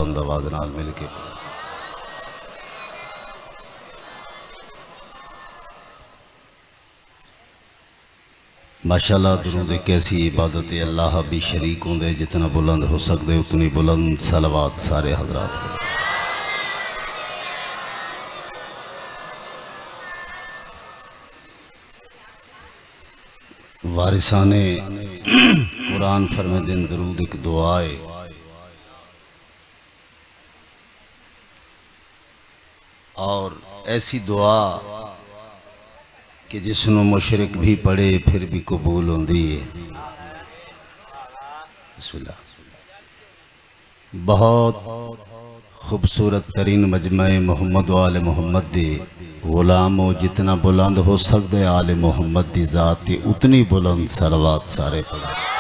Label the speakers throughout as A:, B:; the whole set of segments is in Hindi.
A: बुलंद आवाज नाल मिल के माशाअल्लाह। दुरूद एक ऐसी इबादत है, अल्लाह भी शरीक होंदे, जितना बुलंद हो सकते उतनी बुलंद सलवात सारे हजरात को। वारिसाने कुरान फरमाते दरूद एक दुआ है, और ऐसी दुआ कि जिसनों मुशरिक भी पढ़े फिर भी कबूल होंदी है। बिस्मिल्लाह। बहुत खूबसूरत तरीन मजमे मोहम्मद व आले मोहम्मद दी गुलामो, जितना बुलंद हो सकते आले मोहम्मद दी जात की उतनी बुलंद सलवात सारे पढ़े।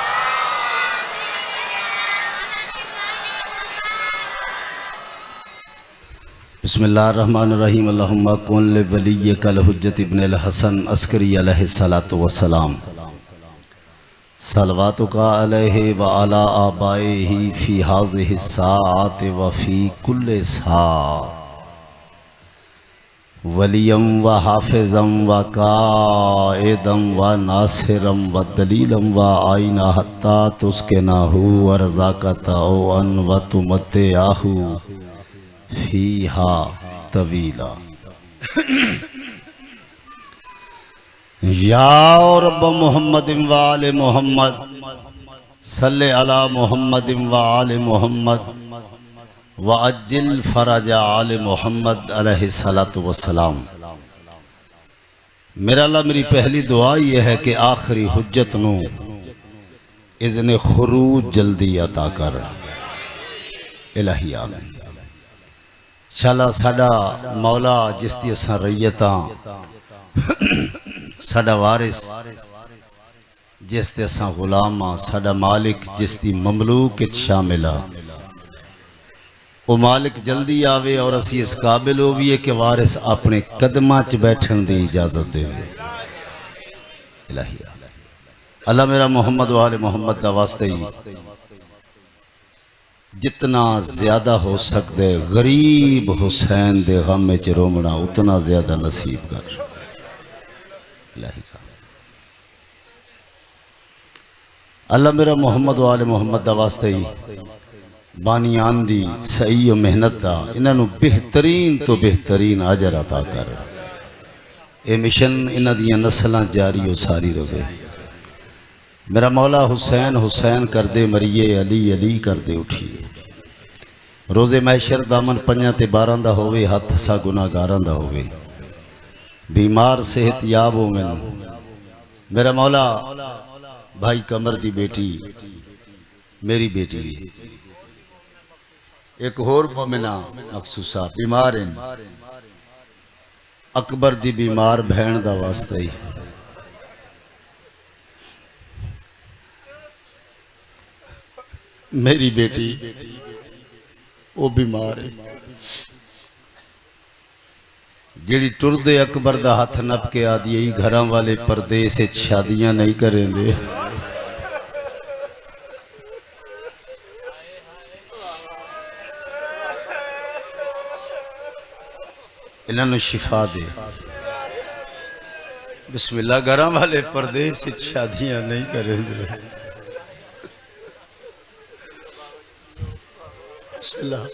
A: बिस्मिल्लाहिर्रहमानिर्रहीम। अल्लाहुम्मा कुन लिवलिय्यकल हुज्जत इब्नुल हसन अस्करी अलैहिस्सलातु वस्सलाम सलवातुका अलैहि व अला आबाइहि फी हाज़िहि साअत व फी कुल्लि सा वलियम व हाफिज़म व काइदम व नासिरम व दलीलम व आइना हत्ता तुस्किनाहु व रज़ाक़तअन व तुमत्तिअहु फीहा तवीला। या रब्ब मोहम्मद व आले मोहम्मद सल्ले अला मोहम्मद व आले मोहम्मद व अज्जिल फरजा आले मोहम्मद अलैहिस्सलातु वस्सलाम। मेरा अल्लाह, मेरी पहली दुआ यह है कि आखिरी हुज्जत नू इज़्न खुरूज जल्दी अता कर। इलाही आमीन। शाला साडा मौला जिसकी असा रैयत साडा वारिस जिसते असा गुलाम हाँ, साडा मालिक जिसकी ममलूक शामिल आ, वो मालिक जल्दी आवे और असी इस काबिल होविए कि वारिस अपने कदमां च बैठन की इजाजत देवे। इलाही अल्लाह मेरा मोहम्मद वाले मोहम्मद का वास्ते ही जितना ज्यादा हो सकते गरीब हुसैन दे गम में रोमना उतना ज्यादा नसीब कर। अल्लाह मेरा मोहम्मद वाले मोहम्मद का वास्ते ही बानियान दी सही और मेहनत का इन्हों बेहतरीन तो बेहतरीन अजर अता कर। ये मिशन इन्हां दियां नस्लां जारी और सारी रहे। मेरा मौला हुसैन हुसैन कर दे मरिए, अली अली कर दे उठिए। रोज़े मैशर दामन 5 ते 12 का होवे, हथ सा गुनाहगारां दा होवे, बीमार सेहत याब होवन। मेरा मौला भाई कमर दी बेटी मेरी बेटी, एक होर मोमिना मखसूसा बीमार हैं, अकबर दी बीमार बहन दा वास्ते ही मेरी बेटी वो बीमार है, जेड़ी टुरदे अकबर दा हाथ नप के आदि यही घर वाले परदेस शादियां नहीं करेंगे। इन्होंने शिफा दे। बिस्मिल्लाह। घर वाले परदेस शादियां नहीं करेंगे। बिस्मिल्लाह।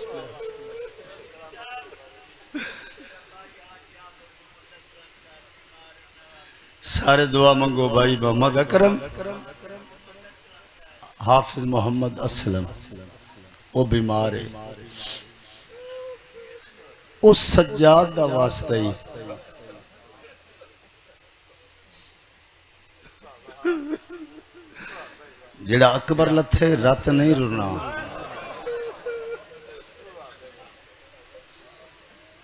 A: सारे दुआ मंगो भाई मोहम्मद अकरम हाफिज मोहम्मद असलम वो बीमार है, उस सज्जाद दा वास्ता ही जेड़ा अकबर लथे रत नहीं रुना,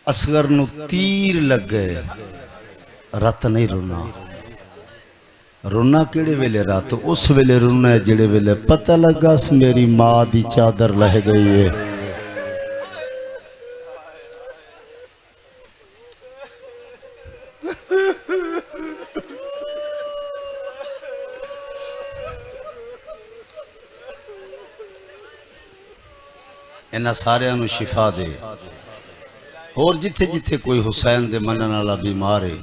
A: असगर नू तीर लग गए रत नहीं रुना। रुना किहड़े वेले रात उस वेले रुना है जिहड़े वेले पता लगा मेरी माँ दी चादर लह गई है। इन्हां सारियां नूं शिफा दे। होर जिथे जिथे कोई हुसैन दे मनन वाला बीमार है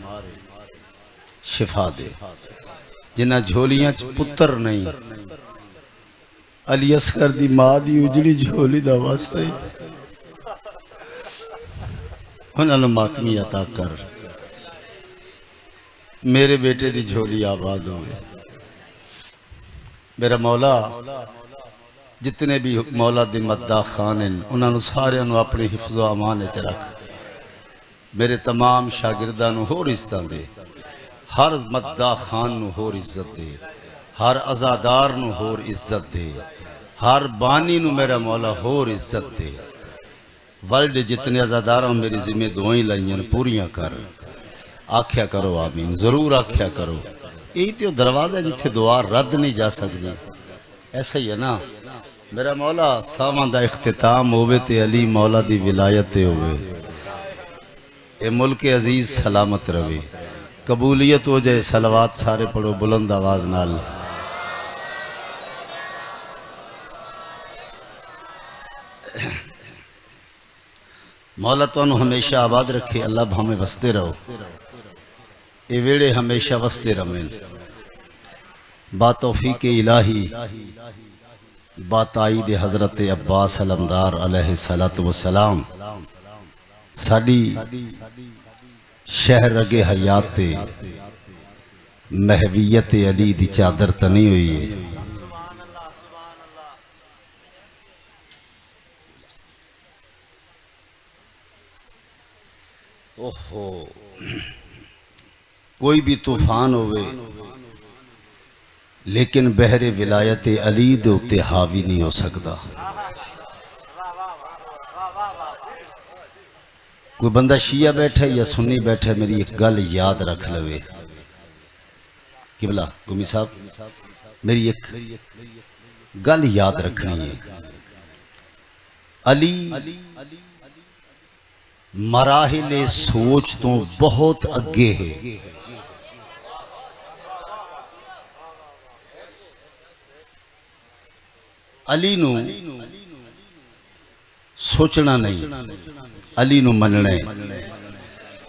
A: शिफा दे। जिन्हां झोलियां च पुत्र नहीं, अली असगर दी मां दी उजड़ी झोली दा वास्ता ही उन्हां नूं मातमी अता कर। मेरे बेटे दी झोली आबाद हो गई। मेरा मौला जितने भी मौला दी मद्दा खान उन्होंने सारियां नूं अपनी हिफ्ज़ो अमान च रख। मेरे तमाम शागिर्दां नूं होर इज्जतां दे। हर मद्दा खान नूं होर इज्जत दे, हर अज़ादार नूं होर इज्जत दे, हर बानी नूं मेरा मौला होर इज्जत दे। वर्ल्ड जितने अज़ादारों मेरी जिम्मे दुआएं लाइयां पूरियां कर। आख्या करो आमीन, जरूर आख्या करो। यही तो दरवाज़ा जिथे दुआ रद्द नहीं जा सकती। ऐसा ही है ना मेरा मौला, सावां दा इख्तिताम होवे ते अली मौला दी विलायत होवे। ए मुल्क अजीज सलामत रवे, कबूलियत हो जाए। सलवात सारे पढ़ो बुलंद आवाज नाल। मौला तुहानू हमेशा आबाद रखे। अल्लाह भावें वसते रहो, ये वेड़े हमेशा वसते रहें। बातौफीक इलाही बाताई दे हजरत अब्बास अलमदार अलैहिस्सलातु वस्सलाम साडी शहर रगे हयात महवियत अली दी चादर तनी हुई है। ओहो, कोई भी तूफान होवे लेकिन बहरे विलायत अली दे उत्ते हावी नहीं हो सकता। कोई बंदा शिया बैठा या सुन्नी बैठा, मेरी एक गल याद रख लवे। किबला गुमी साहब, मेरी एक गल याद रखनी है। अली मराहिले सोच तो बहुत अगे है। अली नू सोचना नहीं, अली नू मनना है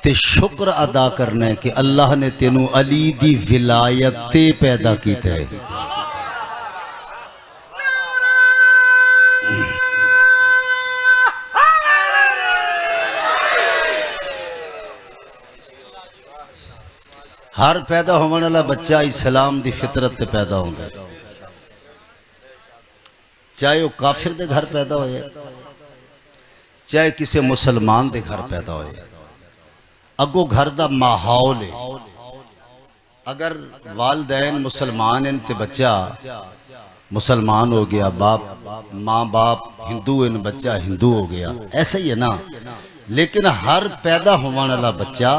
A: ते शुक्र अदा करना है कि अल्लाह ने तेनू अली दी विलायत ते पैदा किया है। हर पैदा होने वाला बच्चा इस्लाम दी फितरत ते पैदा होता है, चाहे वह काफिर दे घर पैदा होए, चाहे किसी मुसलमान दे घर पैदा होए। अगो घर दा माहौल है। अगर वालदैन मुसलमान हैं ते बच्चा मुसलमान हो गया, बाप माँ बाप हिंदू हैं, बच्चा हिंदू हो गया। ऐसा ही है ना। लेकिन हर पैदा होने वाला बच्चा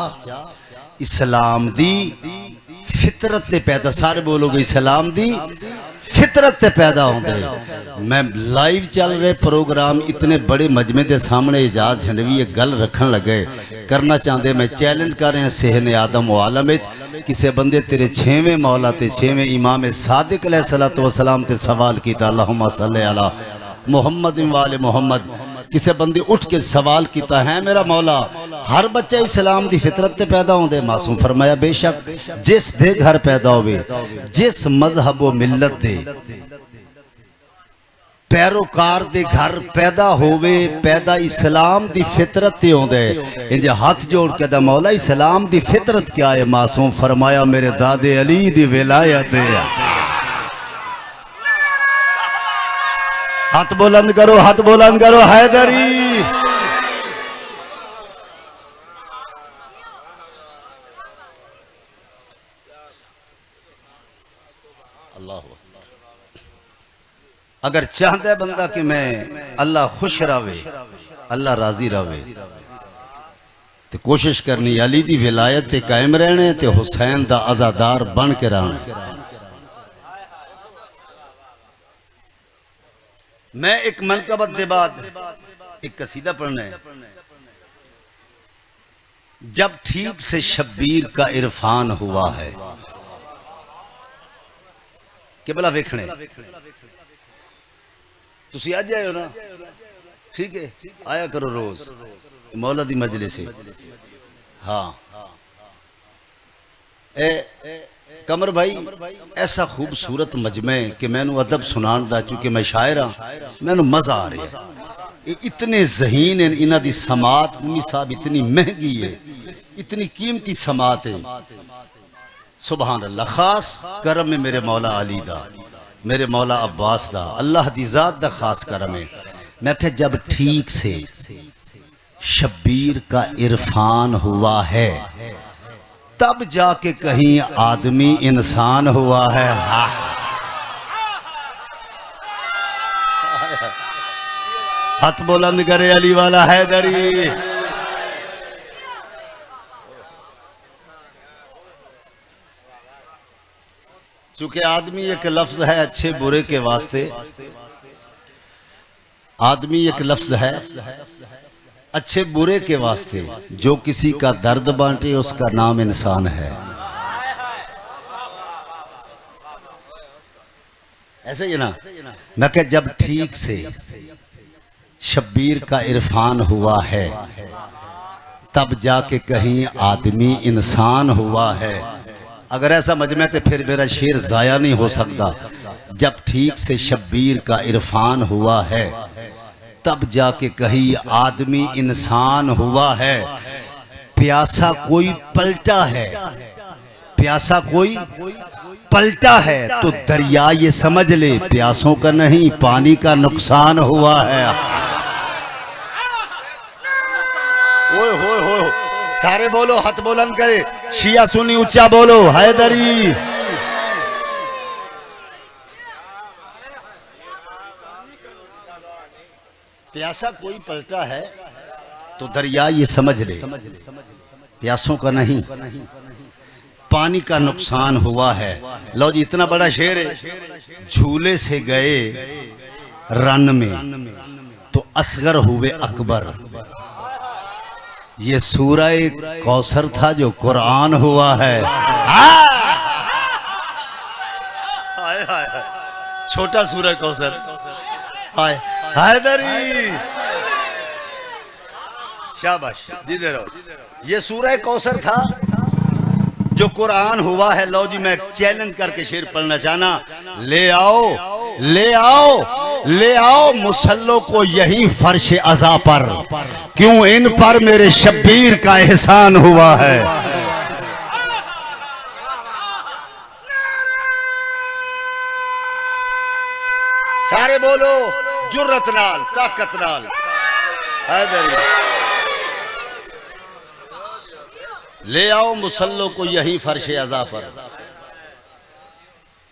A: इस्लाम दी फितरत ते पैदा, सारे बोलोगे इस्लाम दी फितरत ते पैदा होंदे। मैं लाइव चल रहे प्रोग्राम इतने बड़े मजमे के सामने इजाज झंडवी एक गल रखन लगे करना चाहते। मैं चैलेंज कर रहा सेहने आदम व आलम किसी बंदे तेरे 6वें मौला ते 6वें इमाम सादिक अलैहिस्सलातु वस्सलाम ते सवाल किया अल्लाहुम्मा सल्ली अला मुहम्मद वाले मोहम्मद। किसी बंदे उठ के सवाल किया है मेरा मौला हर बच्चा इस्लाम की फितरत ते पैदा होंदे? मासूम फरमाया बेशक जिस दे घर पैदा होवे, जिस मजहब व मिलत दे पैरोकार दे घर पैदा होवे, पैदा इस्लाम दी फितरत ते होंदे। इंज हाथ जोड़ के दा मौला इस्लाम दी फितरत क्या है? मासूम फरमाया मेरे दादे अली दी विलायत है। हाथ बुलंद करो, हाथ बुलंद करो हैदरी। अल्लाह अगर चाहता है बंदा कि मैं अल्लाह खुश रहे, अल्लाह राजी रहे, तो कोशिश करनी अली दी विलायत ते कायम रहने ते हुसैन दा आजादार बन के रहना। मैं एक मनकबत के बाद एक कसीदा पढ़ना है। जब ठीक से शब्बीर का इरफान हुआ है, के भला वेखने तुसी अज आए हो ना, ठीक है, आया करो रोज मौला दी मजलिस से। हाँ कमर भाई ऐसा खूबसूरत मजमे कि मैनू अदब सुनान दा, चूंकि मैं शायर हाँ, मैनू मजा आ रहा है। इतने जहीन हैं इन्हां दी समात, उम्मी साहब इतनी महंगी है, इतनी कीमती समात है। सुभान अल्लाह। खास करम है मेरे मौला अली दा, मेरे मौला अब्बास दा, अल्लाह दी जात दा खास करम है। मैं कहा जब ठीक से शब्बीर का इरफान हुआ है तब जाके कहीं आदमी इंसान हुआ है। हाँ। हाथ बुलंद करे अली वाला हैदरी। चूंकि आदमी एक लफ्ज है अच्छे बुरे के वास्ते, आदमी एक लफ्ज है अच्छे बुरे के वास्ते, जो किसी का दर्द बांटे उसका नाम इंसान है। ऐसे ही ना। मैं कह जब ठीक से शब्बीर का इरफान हुआ है तब जाके कहीं आदमी इंसान हुआ है। अगर ऐसा मजमे तो फिर मेरा शेर जाया नहीं हो सकता। जब ठीक से शब्बीर का इरफान हुआ है तब जाके कहीं आदमी इंसान हुआ है। प्यासा कोई पलटा है, प्यासा कोई पलटा है तो दरिया ये समझ ले प्यासों का नहीं पानी का नुकसान हुआ है। ओए होए होए, सारे बोलो, हाथ बुलंद करे, शिया सुन्नी ऊंचा बोलो, हैदरी। प्यासा कोई पलटा है तो दरिया ये समझ ले प्यासों का नहीं पानी का नुकसान हुआ है। लो जी इतना बड़ा शेर है। झूले से गए रन में तो असगर हुए अकबर, ये सूरह कौसर था जो कुरान हुआ है। छोटा सूरह कौसर। हाय हैदरी, शाबाश, जीते रहो। ये सूरह कौसर था जो कुरान हुआ है। लो जी मैं चैलेंज करके शेर पढ़ना चाहना। ले आओ ले आओ ले आओ मुसल्लों को यही फर्श अज़ा पर, क्यों इन पर मेरे शब्बीर का एहसान हुआ है। सारे बोलो जुर्रत नाल, ताकत नाल, ले आओ मुसल्लों को यही फर्श अज़ा पर,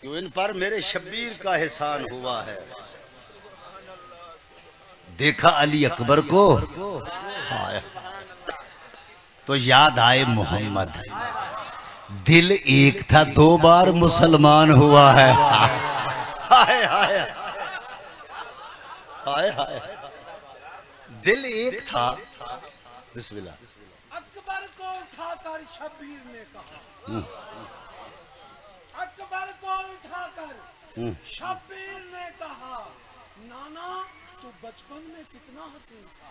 A: क्यों इन पर मेरे शब्बीर का एहसान हुआ है। देखा अली अकबर को तो याद आए मोहम्मद, दिल एक था 2 बार मुसलमान हुआ है। हाय हाय हाय हाय, दिल एक था। बिस्मिल्लाह।
B: अकबर को उठाकर शब्बीर ने कहा, अकबर को उठाकर शब्बीर ने कहा, नाना तू बचपन में कितना हसीन था।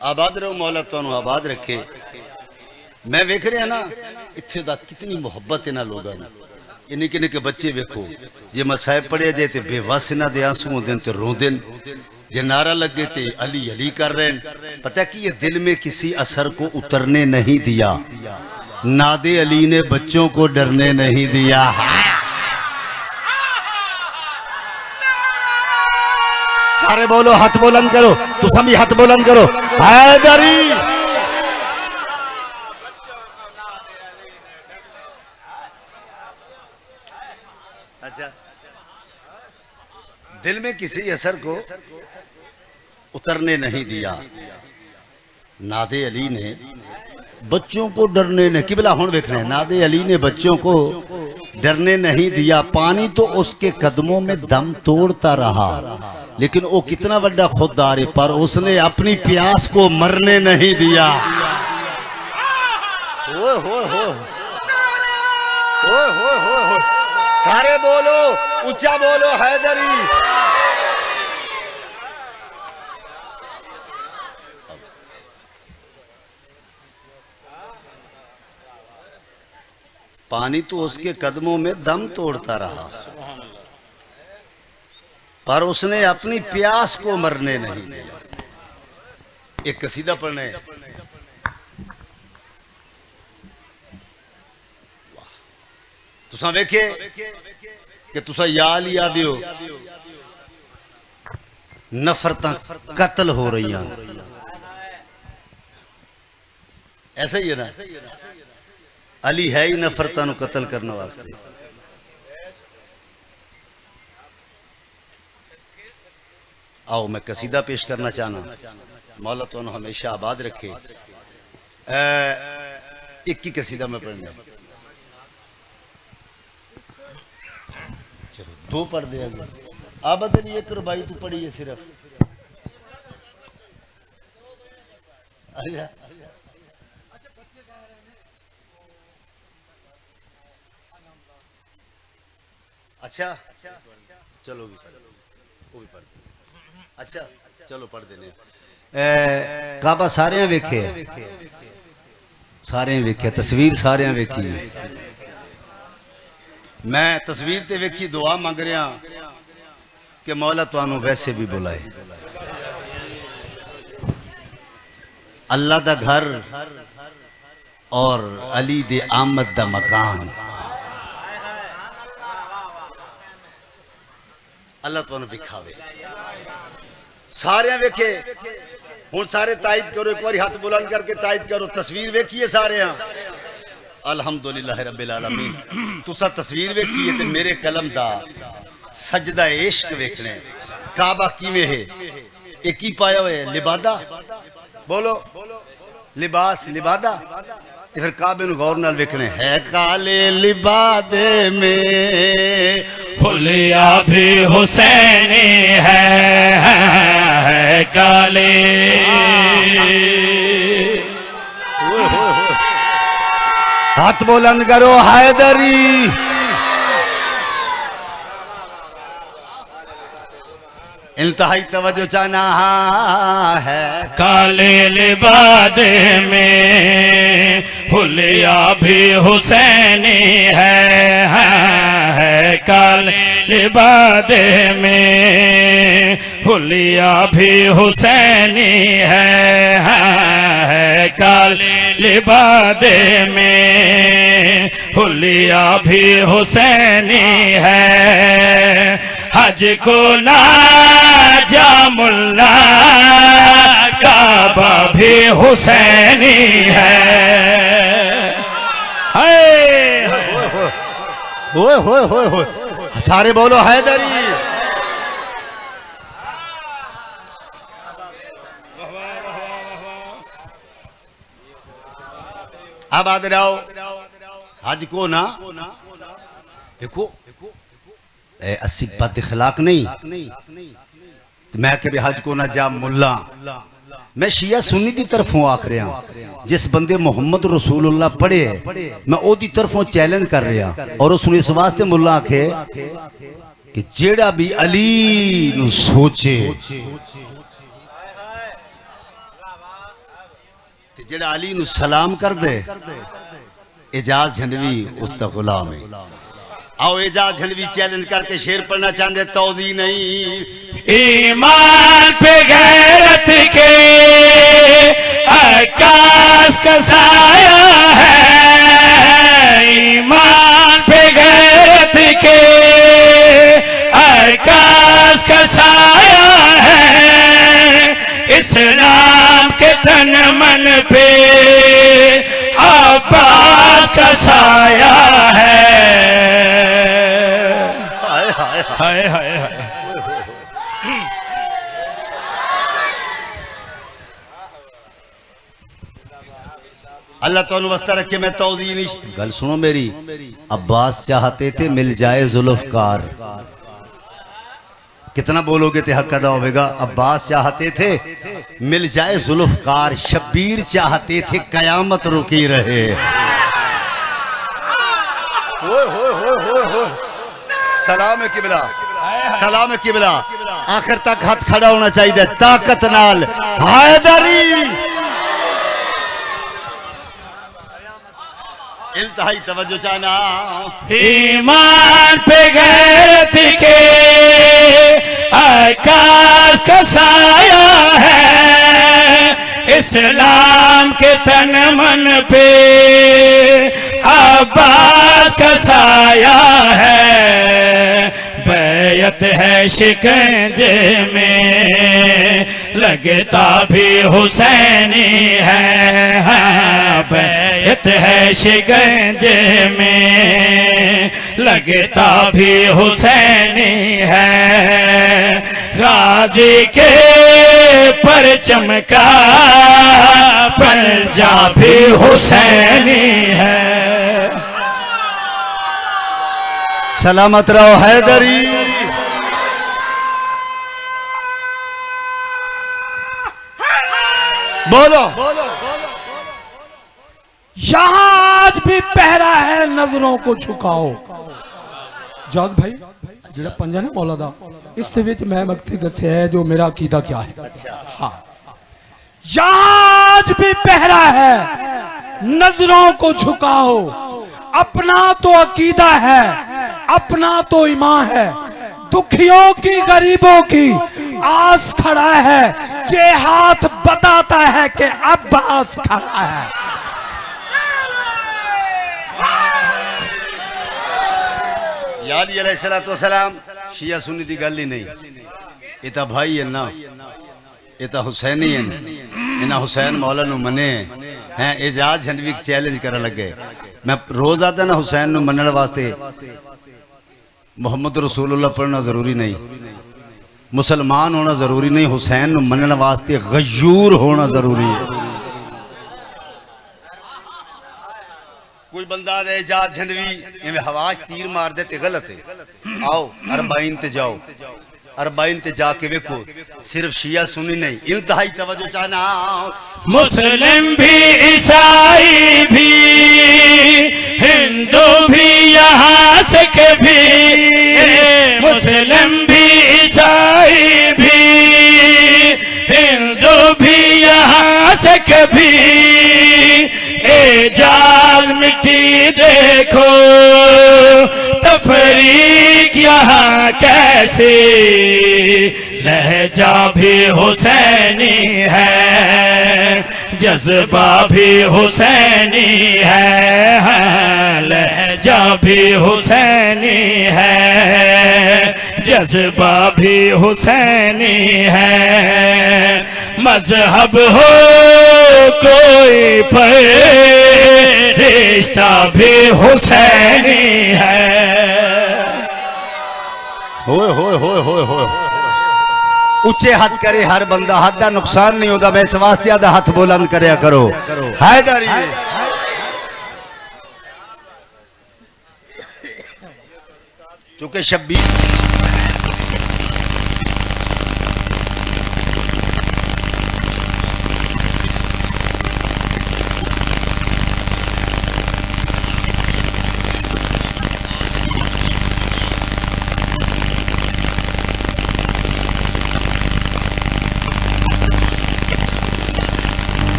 A: आबाद रहो मौला, तो आबाद रखे। मैं वेख रहा ना इत्थे दा कितनी मोहब्बत इन्हां लोगों ने। ये निके निके बच्चे वेखो, जे मसाहिब पढ़िया जाए तो बेवस इन्हां दे आंसू होंदे ते रोंदे, जे नारा लगे तो अली अली कर रहे हैं। पता कि ये दिल में किसी असर को उतरने नहीं दिया। नादे अली ने बच्चों को डरने नहीं दिया। सारे बोलो, हाथ बुलंद करो, तू सभी हाथ बुलंद करो, हैदरी। अच्छा, दिल में किसी असर को उतरने नहीं दिया। नादे अली ने बच्चों को डरने नहीं, किबला हुण देख रहे हैं, नादे अली ने बच्चों को डरने नहीं दिया। पानी तो उसके कदमों में दम तोड़ता रहा, लेकिन वो कितना बड़ा खुददार है, पर उसने अपनी प्यास को मरने नहीं दिया। ओए होए होए ओए होए होए, सारे बोलो, ऊंचा बोलो हैदरी। पानी तो उसके कदमों में दम तोड़ता रहा, पर उसने अपनी प्यास को मरने नहीं दिया। एक कसीदा पढ़ने, तुसा वेखे कि तुसा याद ही आदि हो, नफरत कत्ल हो रही हैं, ऐसा ही है ना। अली है ही नफरत कत्ल करने वास्ते। आओ मैं कसीदा पेश करना चाहना, मौला तो हमेशा आबाद रखे। एक ही कसीदा में पढ़ना, चलो दो पढ़ दे। आप बदलिए करो भाई, तू पढ़िए सिर्फ। अच्छा चलो भी पढ़, वो भी पढ़। अच्छा चलो पढ़ देने। काबा सारे वेखे, सारे वेखे, तस्वीर सारे वेखी। मैं तस्वीर ते वेखी दुआ मंग रहा कि मौला तुहानू वैसे भी बुलाए। अल्लाह दा घर और अली दे आमद दा मकान, अल्लाह तुहानू विखावे। सारे वेखे, हुण सारे तायद करो, एक बार हाथ बुलंद करके तायद करो। तस्वीर वेखिए सारे, अल्हम्दुलिल्लाह रब्बिल आलमीन। तुसा तस्वीर वेखी है ते मेरे कलम दा सजदा इश्क वेखने। काबा किवें है, एक ही पाया हुआ है लिबादा, बोलो लिबास लिबादा। ते फिर काबे नु गौर नाल वेखने है। काले लिबादे में
C: हुलिया भी हुसैनी है काले।
A: हाथ बुलंद करो हैदरी। इंतहाई तवज्जो चाहना है।
C: काले लिबादे में हुलिया भी हुसैनी है काले लिबादे में हुलिया भी हुसैनी है काले लिबादे में हुलिया भी हुसैनी है। हज को ना जा मुल्ला काबा भी हुसैनी है।
A: ओए होए होए होए, सारे बोलो हैदरी। अब आदे रहो हज को ना देखो, अस्सी बद इखलाक नहीं। मैं कभी हज को ना जा मुल्ला, मैं शिया सुन्नी की तरफों आख रहा। जिस बंदे मोहम्मद रसूलुल्लाह पढ़े मैं ओदी तरफों चैलेंज कर रहा। और उसने इस वास्ते मुल्ला आखे कि जेड़ा भी अली नू सोचे, जेड़ा अली नू सलाम कर दे, एजाज झंडवी उसका गुलाम है। आओ एजाज झंडवी चैलेंज करके शेर पढ़ना चाहते, तौजी नहीं।
C: ईमान पे गैरत के आकाश का साया है। ईमान पे गैरत के आकाश का साया है। इस्लाम के तन मन पे अब्बास का साया है। हाय हाय हाय।
A: अल्लाह तो वस्ता रखे, मैं तौज़ी नहीं। गल सुनो मेरी, अब्बास चाहते थे मिल जाए जुल्फ़कार, कितना बोलोगे तो हक अदा होगा। अब्बास चाहते थे मिल जाए जुल्फकार, शब्बीर चाहते थे कयामत रुकी रहे। सलाम है किबला, सलाम है किबला। आखिर तक हाथ खड़ा होना चाहिए ताकत नाल। हैदरी इल्तहाई तवज्जो चाहना।
C: ईमान पे गैरत के आकाश का साया है, इस्लाम के तन मन पे अब्बास का साया है। बैयत है शिकंजे में लगता भी हुसैनी है, हाँ बैयत है शिकंजे में लगता भी हुसैनी है। गाजी के परचम का पंजा भी हुसैनी है।
A: सलामत रहो हैदरी। बोलो
B: यहां आज भी पहरा है, नजरों को झुकाओ। जाद भाई जेड़ा पंजा ने बोला था इस विच मैं मक्ति दस्या है जो मेरा अकीदा क्या है। हाँ, यहां आज भी पहरा है, नजरों को झुकाओ। अपना तो अकीदा है, अपना तो ईमान है, दुखियों की गरीबों की आस खड़ा है। ये हाथ बताता है कि अब्बास खड़ा है।
A: याद अलैहिस्सलाम शिया सुन्नी दी गल ही नहीं, ये तो भाई है ना, ये तो हुसैनी है। इन्हें हुसैन मौला नु मने हैं। एजाज झंडवी चैलेंज कर लगे। मैं रोज आता ना हुसैन नु मनने वास्ते मोहम्मद रसूलुल्लाह पढ़ना जरूरी नहीं, मुसलमान होना जरूरी नहीं, हुसैन नु मनने वास्ते गयूर होना जरूरी है। कोई बंदा दे एजाज झंडवी इवें हवा तीर मार दे ते गलत है। आओ अरबाइन ते जाओ, अरबाइन ते जाके देखो, सिर्फ शिया सुन्नी नहीं, इंतहाई तवज्जो चाहना।
C: मुस्लिम भी ईसाई भी हिंदू भी यहाँ सिख भी, मुस्लिम भी ईसाई भी हिंदू भी यहाँ सिख भी, एजाज मिट्टी देखो तफरीक यहाँ कैसे, लहजा भी हुसैनी है, जज्बा भी हुसैनी है, लहजा भी हुसैनी है, जज्बा भी हुसैनी है। मजहब हो कोई पर रिश्ता भी हुसैनी है।
A: होए होए होए होए होए। उच्चे हाथ करे हर बंदा, हाथ का नुकसान नहीं होता। मैं इस वास्ते आधा हाथ बुलंद करया करो। हैदरी चूंकि शब्बीर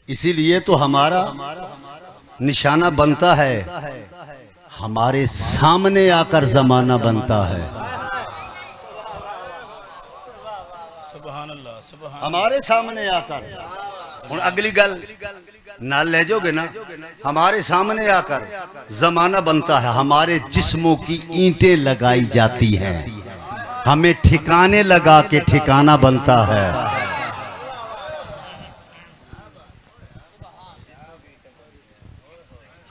A: इसीलिए तो हमारा निशाना बनता है, हमारे सामने आकर जमाना बनता है। हमारे सामने आकर। हुण अगली गल ना ले जाओगे ना, हमारे सामने आकर जमाना बनता है, हमारे जिस्मों की ईंटें लगाई जाती हैं, हमें ठिकाने लगा के ठिकाना बनता है।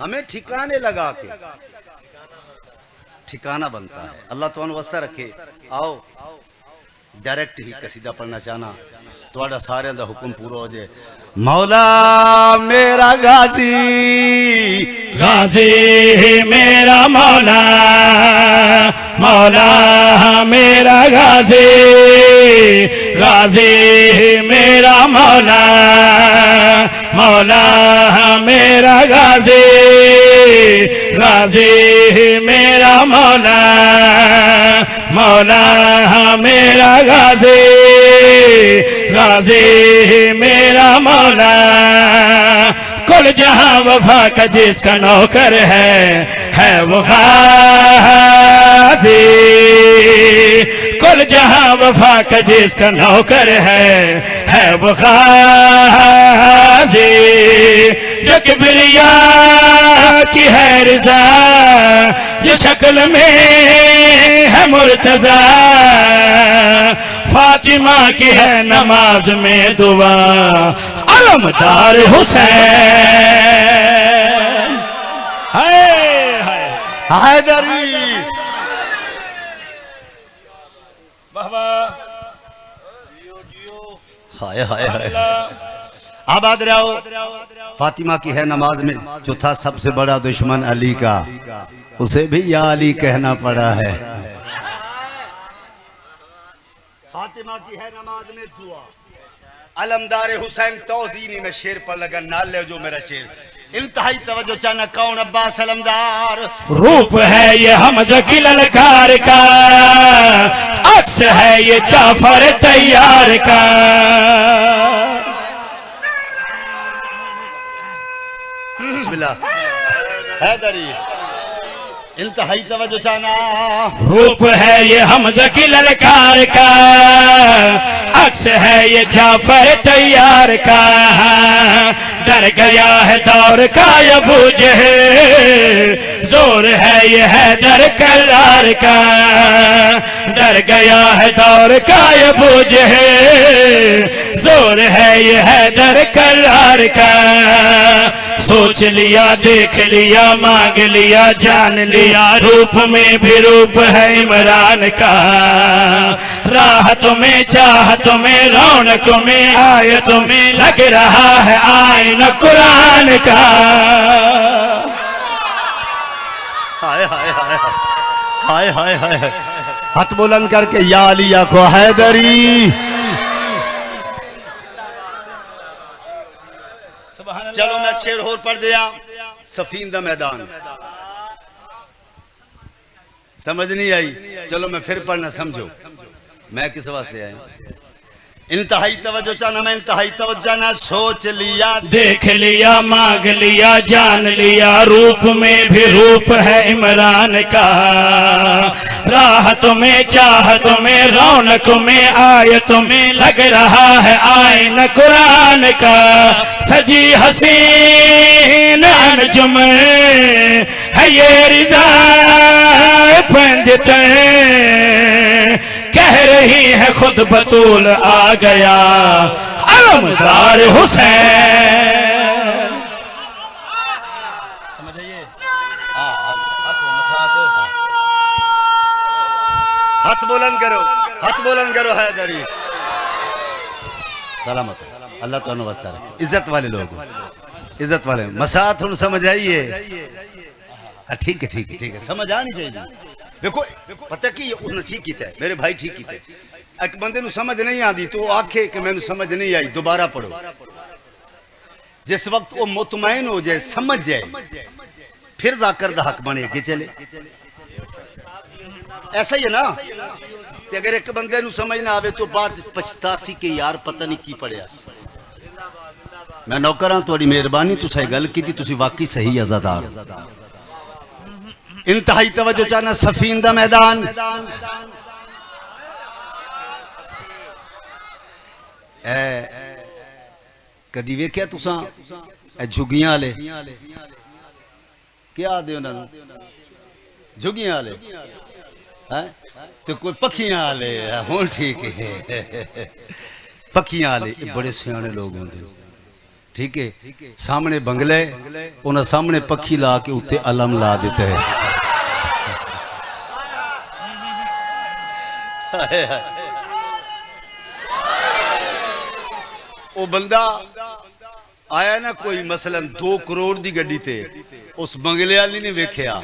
A: हमें ठिकाने लगा के ठिकाना बनता है। अल्लाह तुहानू वास्ता रखे। आओ डायरेक्ट ही कसीदा पढ़ना चाहना, थोड़ा सारे दा हुक्म पूरा हो जाए। मौला मेरा गाजी,
C: गाजी मेरा मौला, मौला मेरा गाजी, गाजी मेरा मौला, मौला मेरा गाजी, गाजी मेरा मौला, मौला मेरा गाजी, गाजी मेरा मौला। कुल जहां वफा का जिसका नौकर है वो गाजी। कुल जहां वफा का जिसका नौकर है वो गाजी। जो किबरिया की है रिजा, जो शक्ल में है मुर्तजा, फातिमा की है नमाज में दुआ, अलमदार हुसैन।
A: हैदरी हाय हाय हाय, आबाद रहो। फातिमा की है नमाज में, जो था सबसे बड़ा दुश्मन अली का, उसे भी या अली कहना पड़ा है। फातिमा की है नमाज में दुआ, अलमदार हुसैन। तौज़ीनी में शेर पर लगा, नाल ले जो मेरा शेर। इंतहाई तवज्जो चाहना, कौन अब्बास अलमदार।
C: रूप है ये हमज़ा की ललकार का, अक्स है ये जाफर तैयार का।
A: बिस्मिल्लाह। हैदरी इंतहाई तवज्जो चाहना,
C: रूप है ये हमज़ा की ललकार का, अक्स है ये जाफर तैयार का। डर गया है दौर का ये बूझे, जोर है ये हैदर करार का। डर गया है दौर का ये बूझे, जोर है ये हैदर करार का। सोच लिया, देख लिया, मांग लिया, जान लिया, रूप में भी रूप है इमरान का। राहतों में, चाहतों में, रौनकों में, आयतों में लग रहा है आईना कुरान का।
A: हाय हाय हाय हाय हाय हाय। हाथ बुलंद करके या अली या को हैदरी। चलो मैं शेर होर पढ़ दिया। सफीन दा मैदान समझ नहीं आई, चलो मैं फिर पढ़ना, समझो मैं किस वास्ते आया। इंतहाई तवज्जो चाहना, मैं इंतहाई तवज्जो चाहना। सोच लिया,
C: देख लिया, मांग लिया, जान लिया, रूप में भी रूप है इमरान का। राहतों में, चाहतों में, रौनकों में, आयतों में लग रहा है आईना कुरान का। सजी हसीन अंजुम है ये रिज़ा पंजते, कह रही है खुद बतूल आ गया अलमदार हुसैन। समझ आइए।
A: हाथ बुलंद करो, हाथ बुलंद करो हैदरी। सलामत अल्लाह तो वास्ता रखे। इज्जत वाले लोग, इज्जत वाले मसात हम समझ आइए। ठीक है ठीक है ठीक है, समझ आनी चाहिए। देखो पता की उसने ठीक किया, मेरे भाई ठीक किया। एक बंदे नु समझ नहीं आती तो आखे कि मैंने समझ नहीं आई, दोबारा पढ़ो। जिस वक्त वो मुतमईन हो जाए, समझ जाए, फिर जाकर दा हक बने के चले। ऐसा ही है ना। ते अगर एक बंदे नु समझ ना आवे तो बाद पछतासी के यार पता नहीं की पढ़िया। मैं नौकर हाँ, थोड़ी मेहरबानी, तुसां गल की तुसी वाकई सही अज़ादार। इंतहाई तवज्जो चाहना। सफीन दा मैदान कदी वेख्या तुसां झुगियां वाले क्या आदे उन्होंने झुगियां वाले हैं तो कोई पखियां वाले हुण ठीक है पखियां वाले बड़े सियाने लोग होंगे ठीक है सामने बंगले उन्हें सामने पखी ला के उत्ते अलम ला देते हैं वो बंदा आया ना कोई मसलन 2 करोड़ दी गड्डी ते उस बंगले वाली ने वेख्या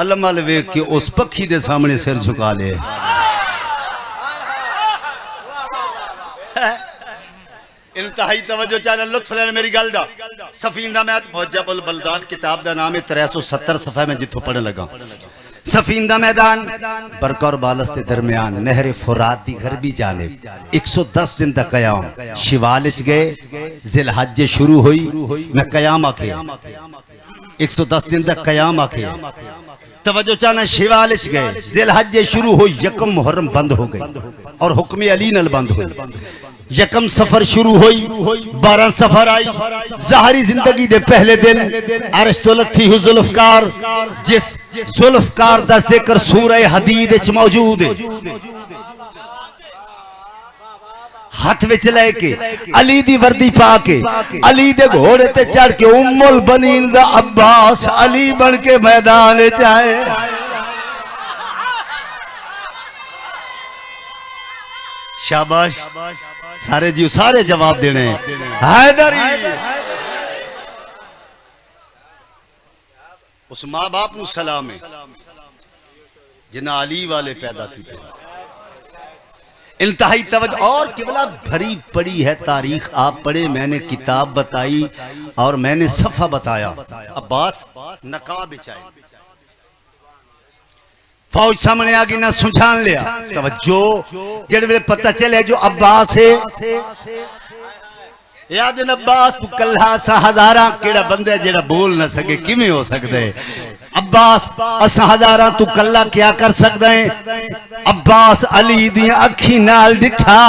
A: अलम वाल वेख के उस पक्षी दे सामने सिर झुका ले इंतहाई तवज्जो चाहे लुत्फ लेने मेरी गल दा सफीना मैं मुअज्जबुल बलदान किताब दा नाम है 370 सफ़ा में जिथों पढ़न लगा सफीना मैदान बरकर बालस के दरमियान नहर फुरात दी गरबी जानिब 110 दिन दा कयाम शिवाल च गए जिलहज शुरू हुई मैं कयाम आखे 110 दिन दा कयाम आखे तवज्जो चाहना शिवाल च गए जिलहज शुरू हुई यकम मुहर्रम बंद हो गई और हुक्म अली नल बंद हुई यकम सफर शुरू हुई 12 सफर आई ज़ाहरी जिंदगी दे पहले दिन अरश तौलत थी जुल्फकार जिस जुल्फकार दा जिक्र सूरह हदीद च मौजूद है हाथ विच लेके अली दी वर्दी पा के अली दे घोड़े ते चढ़ के उम्मुल बनीन दा अब्बास अली बन के मैदान च आए शाबाश सारे जी सारे जवाब देने हैदरी उस मां बाप नु सलाम है जिन्हें अली वाले पैदा किए इंतहाई तवज्जो और किबला भरी पड़ी है तारीख आप पढ़े मैंने किताब बताई और मैंने सफा बताया अब्बास नकाब बिछाई फौज सामने आ गई ना सुझान लिया तवज्जो जेड़े वे पता चले जो अब्बास है याद न अब्बास कल्हा सा हजारा केड़ा बंदा जेड़ा बोल ना सके किवें हो सकदा है अब्बास असा हजारा तू कल्ला क्या कर सकदा है अब्बास अली दी अखी नाल डिठा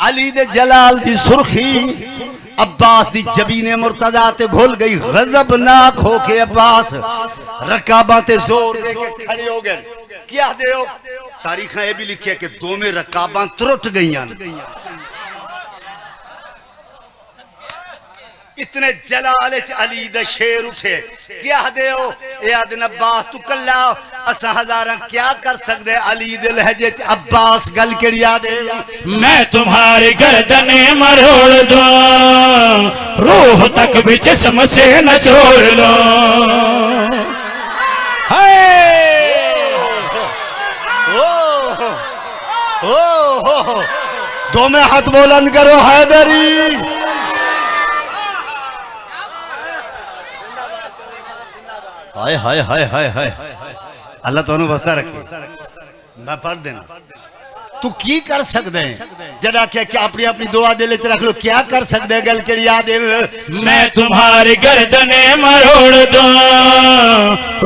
A: अली दे जलाल दी सुर्खी अब्बास दी जबीने मुर्तजा ते घुल गई गजबनाक होके अब्बास रकाबा ते जोर दे के खड़े हो गए क्या दे तारीख ने भी लिखी है कि दोवें रकाबा त्रुट गई इतने जलाल च अली दा शेर उठे क्या दे याद अब्बास तू कल्ला असा हजारा क्या कर सकदे अली दे लहजे च अब्बास गल केड़ी याद है
C: मैं तुम्हारी गर्दने मरोड़ दो रूह तक भी जिस्म से न छोड़ लो
A: दो में हाथ बुलंद करो हैदरी हाय हाय हाय हाय हाय अल्लाह तो बस्ता रखे मैं पढ़ देना तू की कर सकते हैं जरा क्या क्या अपनी अपनी दुआ दिल च रख लो क्या कर सकते हैं गल के याद
C: मैं तुम्हारी गर्दने मरोड़ दो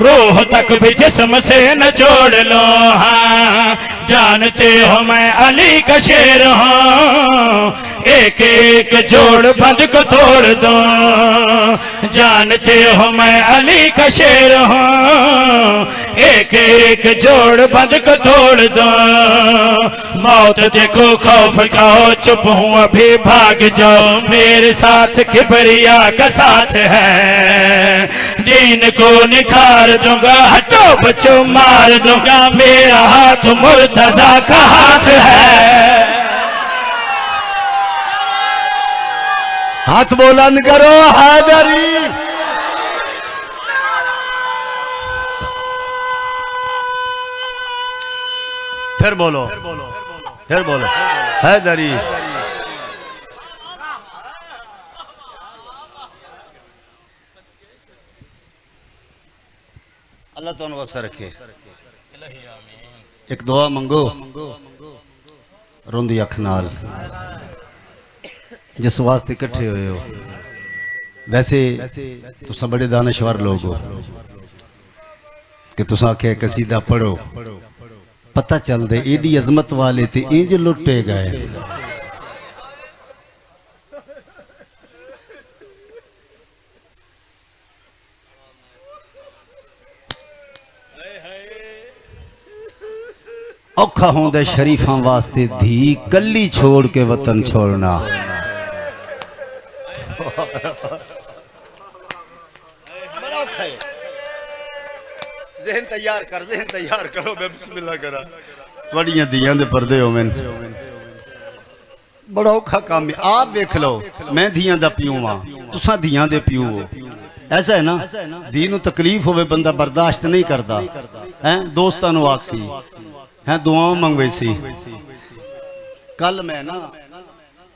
C: रूह तक भी जिस्म से न छोड़ लो हाँ जानते हो मैं अली का शेर हूँ एक एक जोड़ बंद को तोड़ दो जानते हो मैं अली का शेर हूँ एक एक जोड़ बंद को तोड़ दो मौत देखो खौफ खाओ चुप हूँ अभी भाग जाओ मेरे साथ किबरिया का साथ है दीन को निखार दूंगा हटो बच्चों मार दूंगा मेरा हाथ मुर्तजा का हाथ है
A: हाथ बुलंद करो हैदरी फिर बोलो हैदरी अल्लाह तो वस्ता रखे एक दुआ मंगो रोंदी अख नाल जिस वास्ते इकट्ठे हुए हो वैसे तुसा बड़े दानश्वर लोग हो कि तुसा आखे कसीदा पढ़ो पता चल दे एडी अजमत वाले ते इंज लुटे गए औखा होंदा शरीफां वास्ते धी कली छोड़ के वतन छोड़ना। ज़हन तैयार कर, ज़हन तैयार करो, मैं बिस्मिल्लाह करा। तुहाड़ियां धीआं दे पर्दे होवन, बड़ा औखा काम है। आप वेख लो, मैं धीआं दा प्यू हां, तुसां धीआं दे प्यू हो। ऐसा है ना, धी नूं तकलीफ होवे बंदा बर्दाश्त नहीं करता है। दोस्तां नूं आखसी है, दुआवां मंगवे सी। कल मैं ना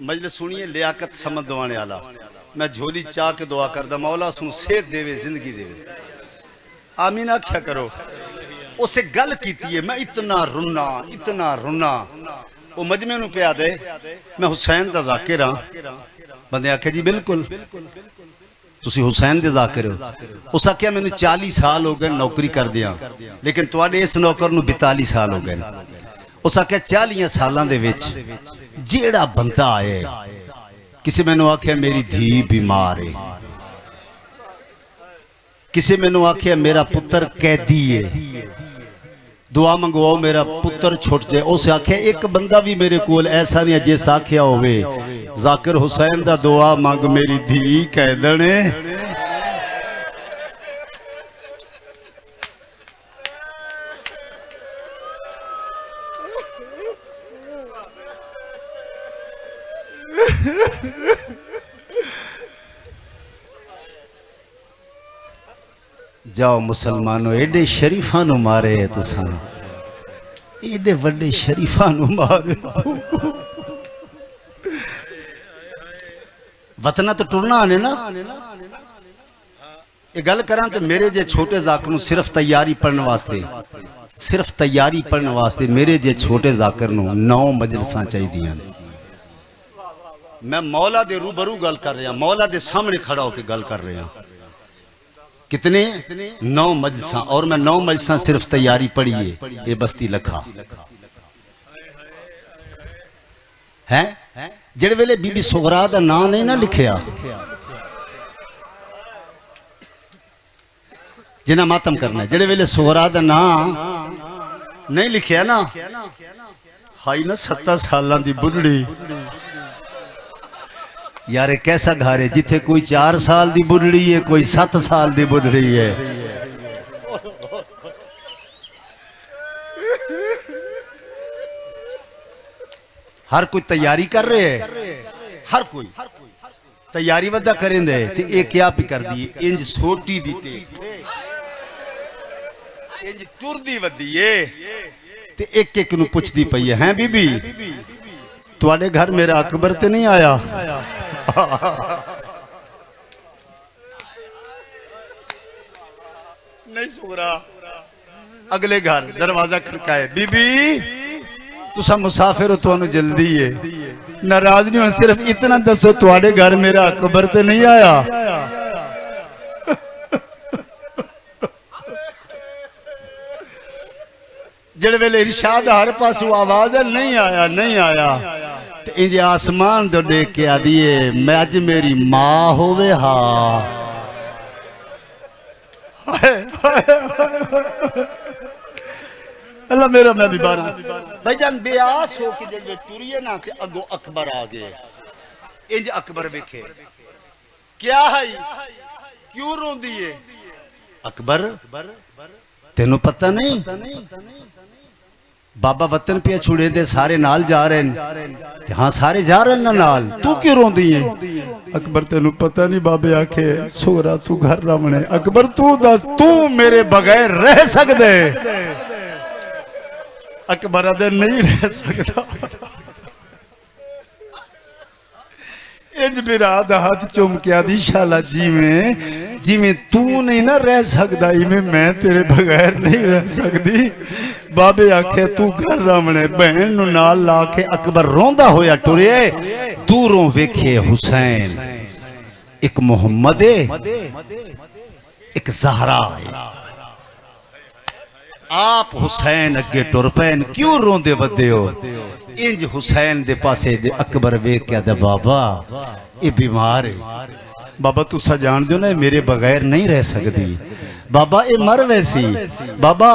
A: मजलिस सुनिए लियाकत समझ दवाने वाला, मैं झोली चाह के दुआ करदा, मौला सू सेहत देवे, जिंदगी देवे, आमीन आख्या करो। उसे गल कीती है, मैं इतना रुना वो मजमे नूं पिया दे, मैं हुसैन दा ज़ाकिर हां। बंदे आखे जी बिल्कुल तुसी हुसैन दे ज़ाकिर हो। उस आख्या मैनूं 40 साल हो गए नौकरी कर दिया, लेकिन तुहाडे इस नौकर नूं 42 साल हो गए। उस आख्या 40 सालां दे विच जेड़ा बंदा आए, किसी मैनूं आख्या मेरी धी बीमार है, किसी मैनूं आख्या मेरा पुत्र कैदी है, दुआ मंगवाओ मेरा पुत्र छुट जाए। उस आख्या एक बंदा भी मेरे कोल ऐसा नहीं है जिस आख्या होवे ज़ाकिर हुसैन दा दुआ मंग मेरी धी कैदने। जाओ मुसलमानों, एडे शरीफा नूं मारे तुसां, एडे वड्डे शरीफा नूं मारे। वतना तो टुरना ने ना। ये गल करां तो मेरे जे छोटे ज़ाकिर नूं सिर्फ तैयारी पढ़ने वास्ते मेरे जे छोटे ज़ाकिर नूं 9 मजलिसां चाहिदियां। मैं मौला दे रूबरू गल कर रहा, मौला दे सामने खड़ा होकर गल कर रहा। कितने? 9 मजलिसां, और मैं 9 मजलिसां सिर्फ तैयारी पढ़ी है। ये बस्ती लखा है, जेड़े वेले बीबी सुगरा दा नाम नहीं ना लिखिया, जिन्हें मातम करना है, जेड़े वेले सुगरा दा नाम नहीं लिखिया ना, हाई ना 7 सालां दी बुढ़ड़ी यार, कैसा घर है जिथे कोई 4 साल दी बुढ़ड़ी है, कोई 7 साल दी बुढ़ड़ी है। हर कोई तैयारी कर रहे है, हर कोई तैयारी वदा करें दे। ये क्या भी कर दी, इंज सोटी दी टेक, इंज टुरदी वदी है, ते एक नू पुछदी पई है बीबी तुहाडे घर मेरा अकबर ते नहीं आया? नहीं सुगरा, अगले घर दरवाजा खड़काए, बीबी तुसा मुसाफिर हो, तुहानू जल्दी है, नाराज नहीं हो, सिर्फ इतना दसो तुहाडे घर मेरा अकबर ते नहीं आया? जेड़े वेले इरशाद हर पासों आवाज है नहीं आया, नहीं आया, इंज आसमान तो देख के आदि है मैं अज मेरी मां होवे। हा अल्लाह मेरा, मैं भी बारा भाईजान बेआस हो के जब टुरिए ना के अगो अकबर आ गए, इंज अकबर वेखे क्या है, क्यों रोंदी है? अकबर तेनू पता नहीं बाबा वतन पे छुड़े दे सारे नाल जा रहे हैं? हाँ सारे जा रहे हैं नाल, तू क्यों रोंदी है? अकबर तेनू पता नहीं बाबे आखे सोरा तू घर रमने। अकबर तू दस, तू मेरे बगैर रह सकदे? अकबर आदे नहीं रह सकता। इंज बिरा दा हाथ चुम के आदि शाला जिमें तू नहीं ना रह सकता, इवें मैं तेरे बगैर नहीं रह सकती। बाबे आखे तू घर रमने, बहन नू नाल ला के अकबर रोंदा होया टुरे। दूरों वेखे हुसैन, एक मुहम्मद एक ज़हरा है। आप हुसैन अगे टुर पैन, क्यों रोंदे वदे हो? इंज हुसैन दे पासे दे अकबर वेख के आदा बाबा ये बीमार है, बाबा तुसा जान दो ना मेरे बगैर नहीं रह सकती। बाबा ये मर वैसी बाबा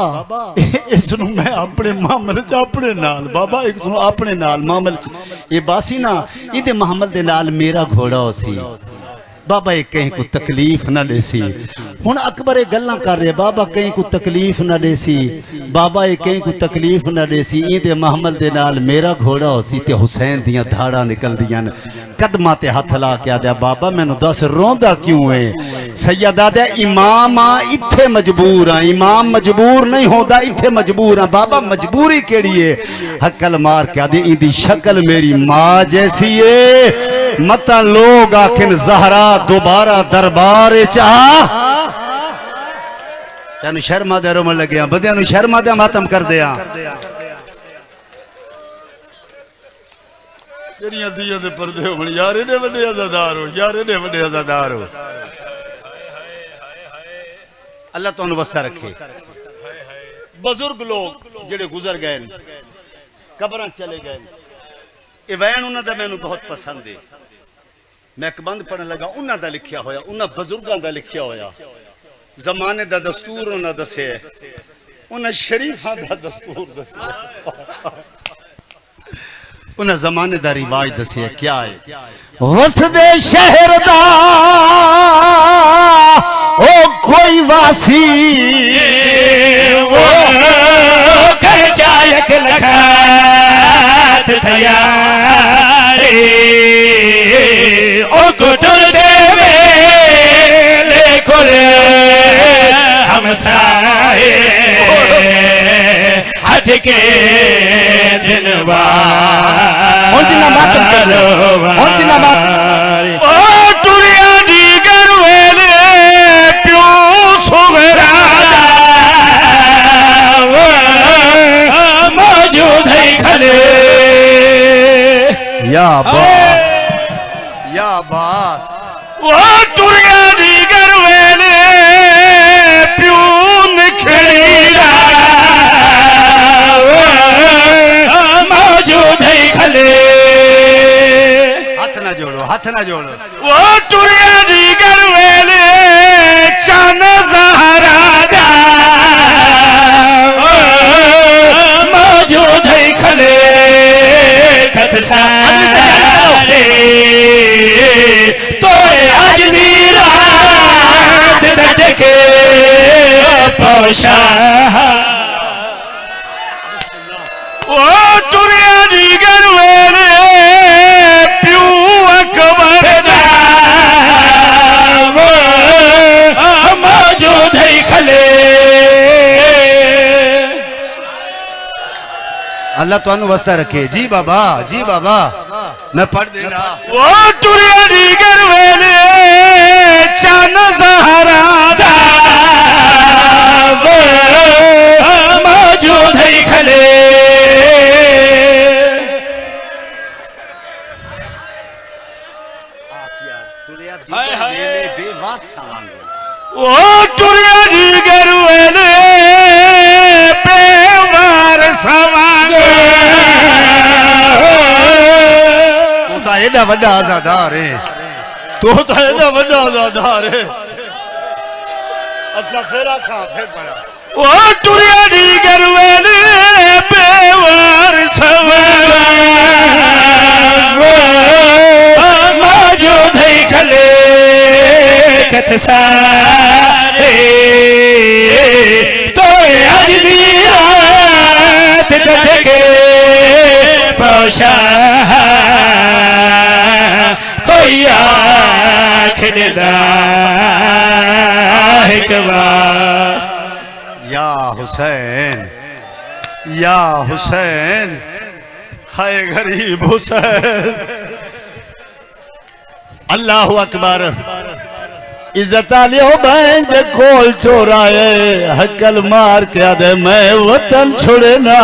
A: इसनू मैं अपने मामले च अपने नाल बाबा एक सुनो अपने नाल मामले च ये बासी ना इहदे मामले दे नाल मेरा घोड़ा हो सी बाबा ये कहीं को तकलीफ ना देसी हुण अकबर ये गल्लां कर रहे बाबा कहीं को तकलीफ ना देसी बाबा ये कहीं को तकलीफ ना देसी इहदे महमल दे नाल मेरा घोड़ा हो सी ते हुसैन दियां धाड़ां निकलदियां कदमां ते हथ ला के आदे बाबा मैनू दस रोंदा क्यों है सैयद आदे इमाम आ इत्थे मजबूर आ इमाम मजबूर नहीं होंदा इत्थे मजबूर आ बाबा मजबूरी केड़ी है हकल मार के आदे इंदी शक्ल मेरी मां जैसी है मता लोग आखिन ज़हरा दोबारा दरबार चाह तेन शर्मा दे रोमन लगे बंदियां नूं शर्मा दे मातम कर दिया तेरियां दियां दे पर्दे होण यार इने वड्डे अज़ादार हो यार इने वड्डे अज़ादार हो अल्लाह तुहानूं वस्ता रखे बुजुर्ग लोग जेड़े गुजर गए कब्रां चले गए ये वैन उन्हां दा मैनूं बहुत पसंद है मैं एक बंद पढ़न लगा उन्हां दा लिखिया होया उन्हां बुजुर्गां दा लिखिया होया जमाने दा दस्तूर उन्हां दसे उन्हां शरीफां दा दस्तूर दसे उन्हां जमाने दा रिवाज दसे क्या है वसदे शहर दा ओ कोई वासी
C: वो कर चायक लखात तैयारी ओ कुटुर देवे ले खुले हमसाए हट के दिनवा ओ टुरिया दी गरवेले प्यो सुगरा मौजूद है खले
A: या बास या बास
C: ओ टुरिया दी गरवेले प्यो निखरीदा मौजूद है खले
A: हाथ ना जोड़ो
C: वो टुरिया दी गरवेले चन ज़हरा दा मौजूद है खले कत सारे तो आज दी रात तटके पोशा वो टुरिया दी गरवेले प्यू अकबर दा मौजूद है खले
A: अल्लाह तुहानू वस्ता रखे जी बाबा मैं पढ़ देना
C: वो टुरिया दी गरवेले चन ज़हरा दा मौजूद है खले वो टुरिया दी गरवेले बेवार सवांग
A: तू तो एडा वड्डा आज़ादार है तू तो एडा वड्डा आज़ादार है अच्छा फिर आखा फिर पढ़ा
C: वो टुरिया दी गरवेले बेवार सवांग मौजूद है खले कत सारे तो आज दी रात तटके पोशा कोई आखने लायक
A: या हुसैन हाय गरीब हुसैन अल्लाहु अकबर इज्जत आली हो बहन दे कोल चोराए हकल मार के आदे मैं वतन छोड़े ना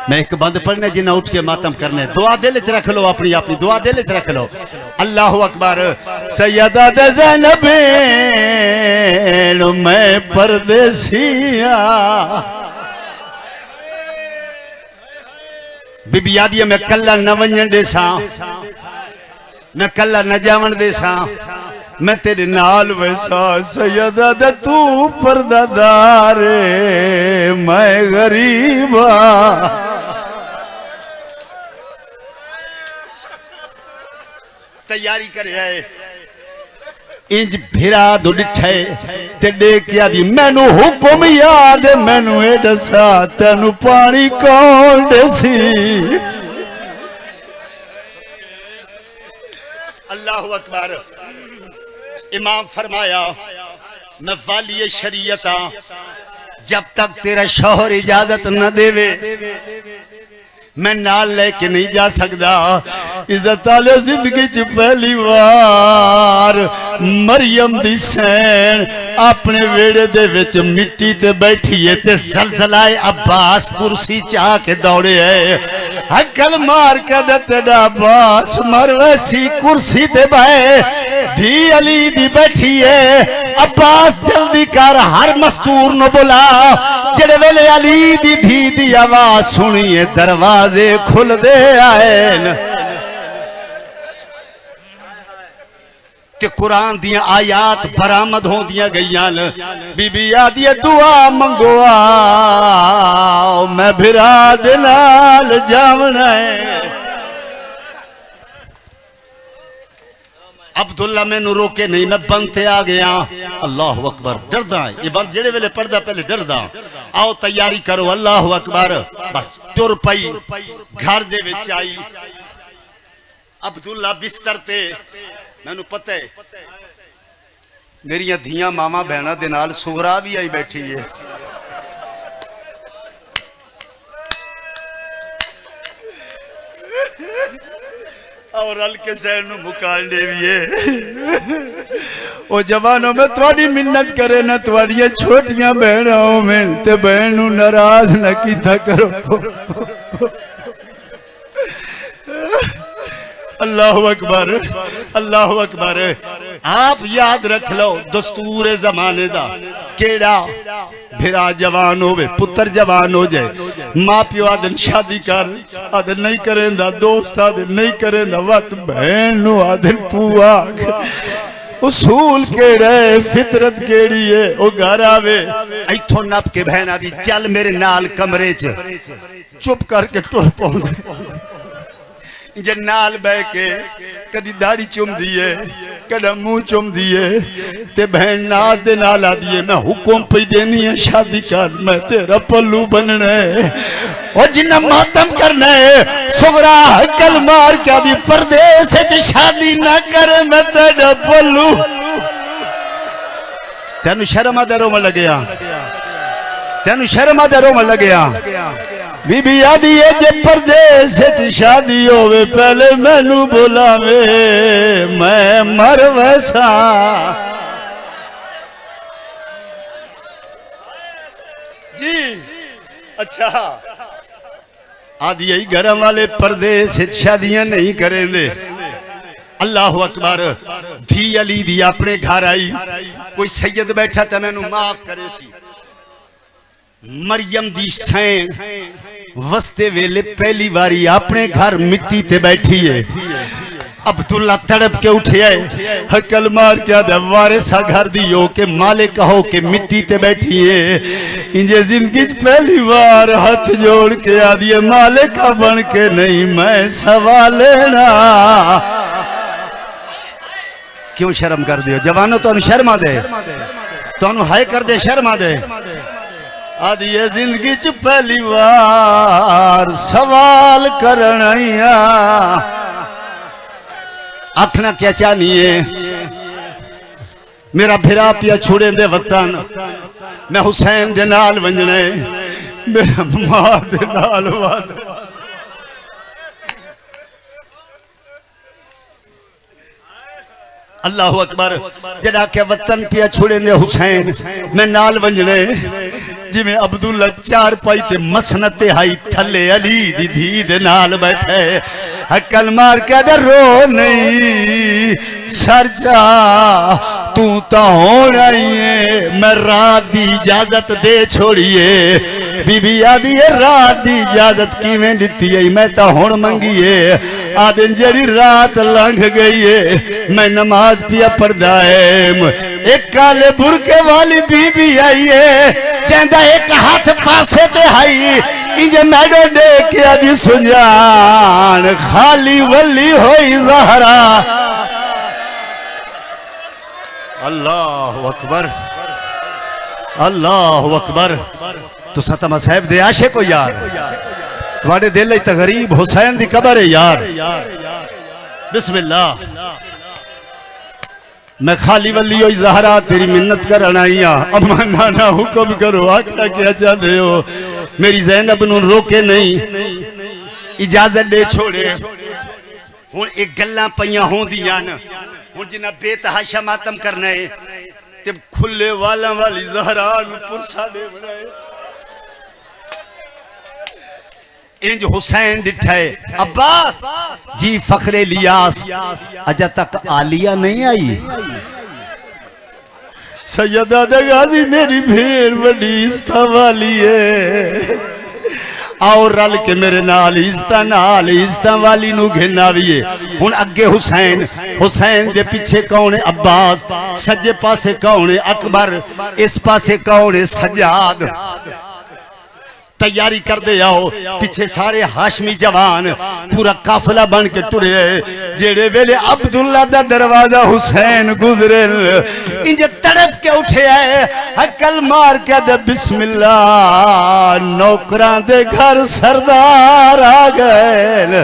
A: मैं एक बंद पढ़ने जिन्ना उठ के मातम करने दुआ दिल च रख लो अपनी अपनी दुआ दिल च रख लो अल्लाहु अकबर सैयदा दे ज़ैनब मैं परदेसिया बीबी आदि में कल्ला न वंजन दे सा मैं कल्ला न जावन दे सा मैं तेरे नाल वैसा सैयदा दे तू पर्दादार मैं गरीब तैयारी करे आए इंज भिरा दो डिठे ते डेकिया दी मैनू हुक्म याद मैनू ए दसा तेनू पानी कौन देसी अल्लाहु अकबर इमाम फरमाया मैं वाली शरीयत जब तक तेरा शौहर इजाजत न देवे मैं नाल लेके नहीं जा सकता इज्जत वाले जिंदगी च पहली बार मरियम दी सैन अपने वेड़े दे विच मिट्टी ते बैठी है ते जलजलाए अब्बास कुर्सी चाह के दौड़े है हकल मार के दे तेरा अब्बास मर वैसी कुर्सी ते बहे धी अली दी बैठी है अब्बास जल्दी कर हर मस्तूर न बुला जेड़े वेले अली दी धी दी आवाज सुनिए दरवाजे खुल दे आए न ते कुरान दियां आयात बरामद होंदियां गईयां बीबी आदि दुआ मंगवा मैं भिरा दे नाल जावना है अब्दुल्ला मैनू रोके नहीं मैं बनते आ गया अल्लाह अकबर डरदा ये बंद जेड़े वेले पढ़दा पहले डरदा आओ तैयारी करो अल्लाह अकबर बस तुर पई घर दे विच आई अब्दुल्ला बिस्तर ते मैनू पता है मेरिया धियां मामा बहना दे नाल सुगरा भी आई बैठी है और हल्के सैन मुकालने भी है वो जवानों में थोड़ी मिन्नत करे ना थोड़िया छोटिया बहना में ते बहन नाराज न किया करो अल्लाह अकबर अल्लाह अकबर आप याद रख लो दस्तूर जमाने दा केड़ा भिरा जवान होवे पुत्र जवान हो जाए माँ प्यो आदन शादी कर आदन नहीं करेंदा दोस्त आदन नहीं करेंदा वत बहन नु आदन तू आख उसूल केड़े फितरत केड़ी है ओ घर आवे इथों नप के बहन आदि चल मेरे नाल कमरे च चुप करके टुर पौंदे जे नाल बह के कदी दाढ़ी चुमदी है कदा मुंह चुमदी है ते बहन नाज दे नाल आदी है मैं हुक्म पे देनी है शादी कर मैं तेरा पल्लू बनना है और जिन्ना मातम करना है सुगरा हकल मार के आदि परदेस च शादी ना करे मैं तेरा पल्लू तेनू शर्म आदे रोम लगया तेनू शर्म आदे रोम लगया बीबी आदि है जे परदेस च शादी होवे पहले मैनू बुलावे मैं मर वैसा जी अच्छा आदि यही घर वाले परदेस शादियां नहीं करेंदे अल्लाह अकबर धी अली दी अपने घर आई कोई सैयद बैठा तो मैनू माफ करे सी मरियम दी सैन वस्ते वेले पहली बारी अपने घर मिट्टी ते बैठी है अब्दुल्ला तड़प के उठे आए हकल मार के आदा वारिसा घर दी हो के मालिक हो के मिट्टी ते बैठी है इंजे जिंदगी पहली बार हाथ जोड़ के आदि मालिक बन के नहीं मैं सवाल लेना क्यों शर्म कर दियो जवानों तो शर्मा दे तो हाय कर दे शर्मा दे आदि ये जिंदगी च पहली बार सवाल करना आखना क्या चाहनी है मेरा भिरा पिया छोड़े दे वतन मैं हुसैन दे नाल वंजने मेरा मां दे नाल वाद अल्लाह अकबर जड़ा के वतन पिया छोड़े दे हुसैन मैं नाल वंजने जिमें अब्दुल्ला चार पाई ते मसनते हाई थले अली दी धी दे नाल बैठे हकल मार के दे रो नहीं सरजा तू तो होना ही है मैं रात दी इजाजत दे छोड़िए बीबी आदि रात दी इजाजत किवें दिती है मैं तो हुण मंगी है आदिन जड़ी रात लंघ गई है मैं नमाज पिया पढ़दा है एक काले बुरके वाली बीबी आई है कहंदा एक हाथ पासे ते हाई इंजे मैडो देख के आदि सुजान खाली वली होई ज़हरा अल्लाह अकबर अल्लाह अकबर तुसा तो मसहब दे आशे को यार तुम्हारे दिल तो गरीब हुसैन दी कबर है यार बिस्मिल्लाह मैं खाली वली होई ज़हरा तेरी मिन्नत करन आई हां अम्मा नाना हुक्म करो आखना क्या चाहते हो मेरी ज़ैनब नूं रोके नहीं इजाजत दे छोड़े हुण एक गल्लां पईयां होंदियां न हुण जिन्ना बेतहाशा मातम करना है ते खुले वाला वाली ज़हरा नूं पुरसा दे बनाए इंज हुसैन डिठा है अब्बास जी फखरे लियास अजा तक आलिया नहीं आई सैयदा दे गाजी मेरी भेड़ बड़ी इस्ता वाली है आओ रल के मेरे नाल इज्जत वाली नू घिनावीए हुण अगे हुसैन हुसैन दे पीछे कौन है अब्बास सज्जे पासे कौन है अकबर इस पासे कौन है सज्जाद तैयारी कर दे आओ पीछे सारे हाशमी जवान पूरा काफिला बन के तुरे जेड़े वेले अब्दुल्ला दा दरवाजा हुसैन गुजरे इंज तड़प के उठे आए हकल मार के दे बिस्मिल्लाह नौकरां दे घर सरदार आ गए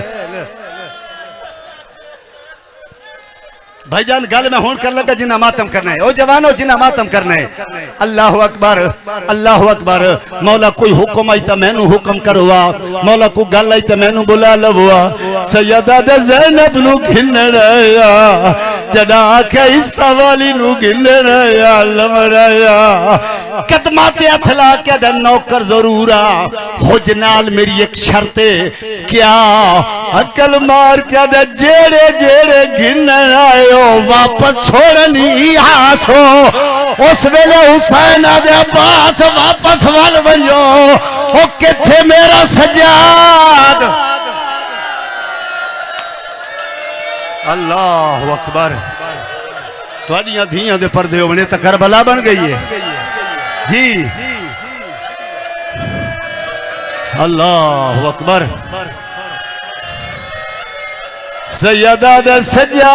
A: भाईजान गल मैं हुण कर लगा जिन्ना मातम करना है ओ जवानो जिन्ना मातम करना है अल्लाह अकबर मौला कोई हुक्म आई तो मैनू हुक्म करवा मौला को गल आई तो मैनू बुला लववा सैयदा दे ज़ैनब नू घिन्नण आया जदा आखे इस्ता वाली नू घिन्नण आया लमड़ाया कदमां ते हथ ला के दे नौकर जरूर आ हुज नाल मेरी एक शर्त है क्या अकल मार के दे जेड़े जेड़े घिन्नण आयो वापस छोड़नी हासो उस वेले हुसैन आदे अब्बास वापस वल वंजो ओ किथे मेरा सज्जाद अल्लाह अकबर तुहाडियां धीयां दे पर्दे होने तो करबला बन गई है जी अल्लाह अकबर सैयदा दे सज्जाद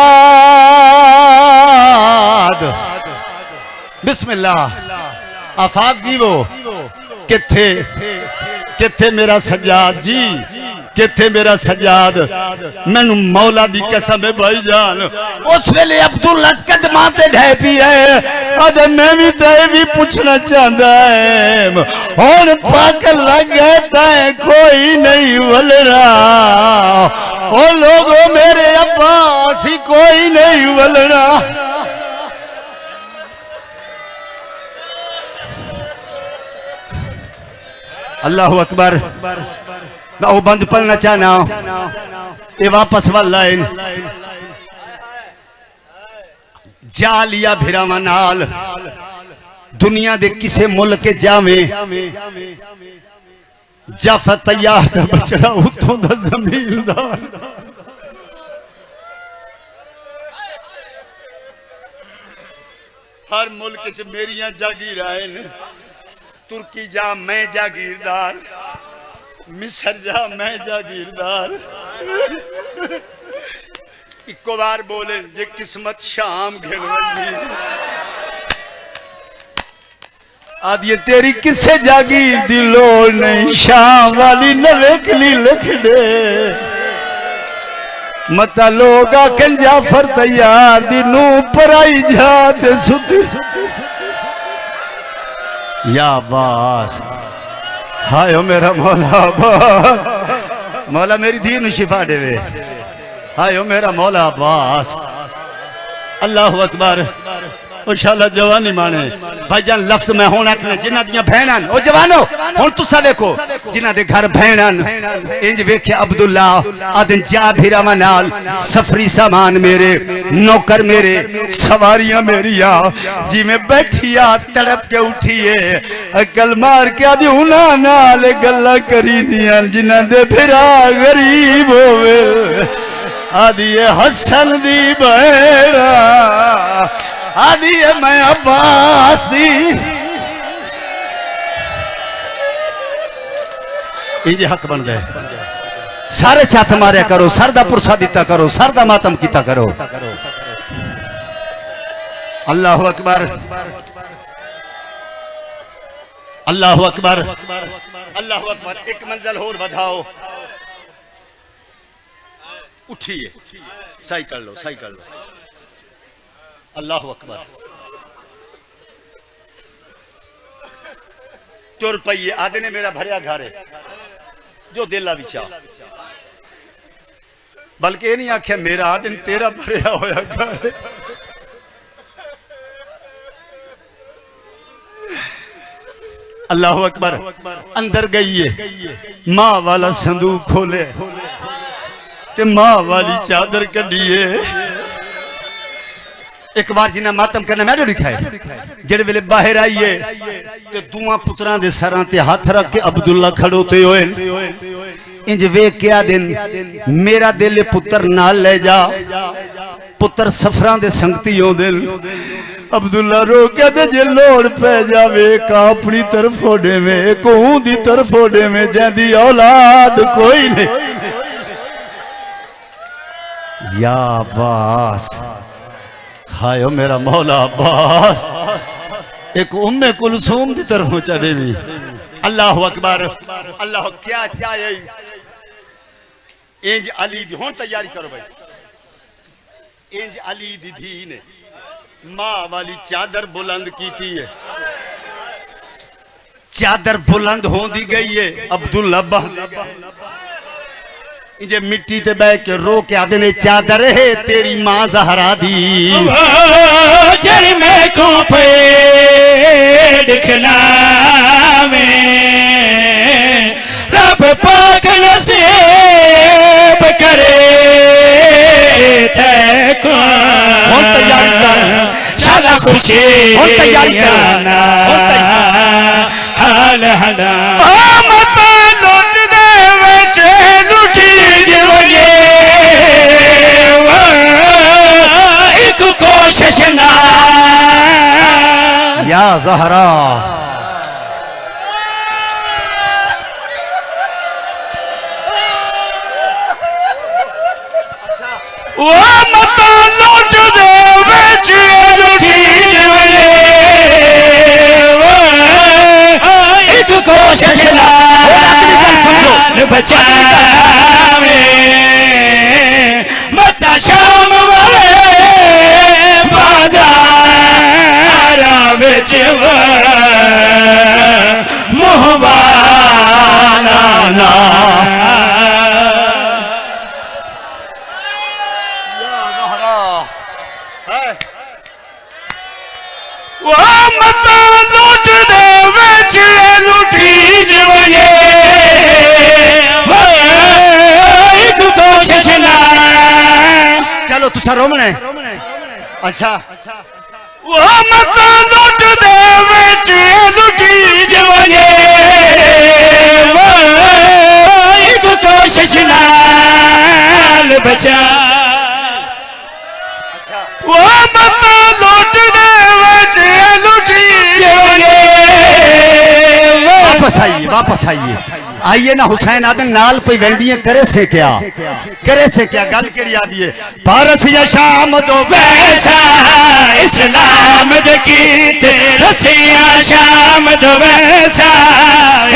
A: बिस्मिल्लाह आफाक जी वो किथे किथे मेरा सज्जाद जी किथे मेरा सज्जाद मैनू मौला दी कसम है भाईजान उस वेले अब्दुल्ला कदमां ते ढह पी है अदे मैं भी ते भी पूछना चाहता है हुण पग लग गए तैं कोई नहीं वलना ओ लोगों मेरे अब्बास ही कोई नहीं वलना अल्लाह अकबर मैं वो बंद पढ़ना चाहना ये वापस वाल लाइन जा लिया भिरावा नाल दुनिया दे किसे मुल्क के जावे जाफर तैयार का बचड़ा उतों दा जमींदार हर मुल्क च मेरियां जागीर आए ने तुर्की जा मैं जागीरदार मिस्र जा मैं जागीरदार इको बार बोले जे किस्मत शाम घिनवंदी आदि तेरी किसे जागीर दी लोड़ नहीं शाम वाली नवेकली लिख दे मता लोग आखन जाफर तैयार दी नू पराई जाते सुती या बास हाय ओ मेरा मौला मौला मेरी धी नू शिफा देवे हाय ओ मेरा मौला अब्बास अल्लाह अकबर ओ शाला जवानी माने भाईजान लफ्ज मैं होना आखने जिन्हां दियां भैणां ओ जवानो हुण तुसा देखो जिन्हां दे घर भैणां इंज वेख्या अब्दुल्ला आदन जा भिरावां नाल सफरी सामान मेरे नौकर मेरे सवारियां मेरिया जिवें बैठिया तड़प के उठिए अकल मार के आदि उन्हां नाल गल्लां करी दियां जिन्हां दे फिरा गरीब होवे आदि हसन दी बेड़ा आदि मैं अब्बास दी इंज हक बन गए सारे छत मारे करो सर दा पुरसा दिता करो सर दा मातम किता करो अल्लाह अकबर अल्लाह अकबर अल्लाह अकबर एक मंजिल होर बढ़ाओ उठिए सही कर लो अल्लाह अकबर तुर पईए आदे ने मेरा भरिया घर है जो दिला विचा बल्कि ये नहीं आख्या मेरा आदन तेरा भरिया होया घर अल्लाह अकबर अंदर गई है माँ वाला संदूक खोले ते माँ वाली चादर कढ़िए एक बार जिन्हें मातम करना मैं लिखा है जेड़े वेले बाहर आईए ते दुआ पुत्रां दे सरां ते हाथ रख के अब्दुल्ला खड़ोते होए इंज वेख के दिन मेरा दिल पुत्र नाल ले जा पुत्र सफरां दे संगती होंदे अब्दुल्ला रो के दे जे लोड़ पै जावे का अपनी तरफ ओडे में कोहू दी तरफ ओडे में जैंदी औलाद कोई नहीं या अब्बास हाय ओ मेरा मौला अब्बास एक उम्मे कुलसूम की तरफ चले भी अल्लाह अकबर अल्लाह क्या चाहे इंज अली दी हुन तैयारी करो भाई इंज अली दी धी ने माँ वाली चादर बुलंद की थी है चादर बुलंद होंदी गई है अब्दुल्ला इंजे मिट्टी ते बह के रो के आदे ने चादर है तेरी माँ जहरा दी
C: जड़ में को दिखना में रब पाक नसीब करे तैको
A: तैयारी कर
C: शाला खुशी
A: तैयारी कर
C: हाल हला कोशिश ना
A: या ज़हरा
C: वो मत लौट दे बेच लुटी जवले एक कोशिश ना बचावे मत शाम वाले मोहबाना वो मत लौट दे बेच लुटी जवले एक कोशिश ना
A: चलो तुसा रोमने अच्छा
C: वो मत लौट दे बेच लुटी जवले एक कोशिश नाल बचा वो मत लौट दे बेच लुटी जवले
A: वापस आइए आइए ना हुसैन आदन नाल पे वेंदी करे से क्या गल केड़ी आदी है भारत या शाम तो
C: वैसा इस्लाम दे कीते रचिया शाम तो वैसा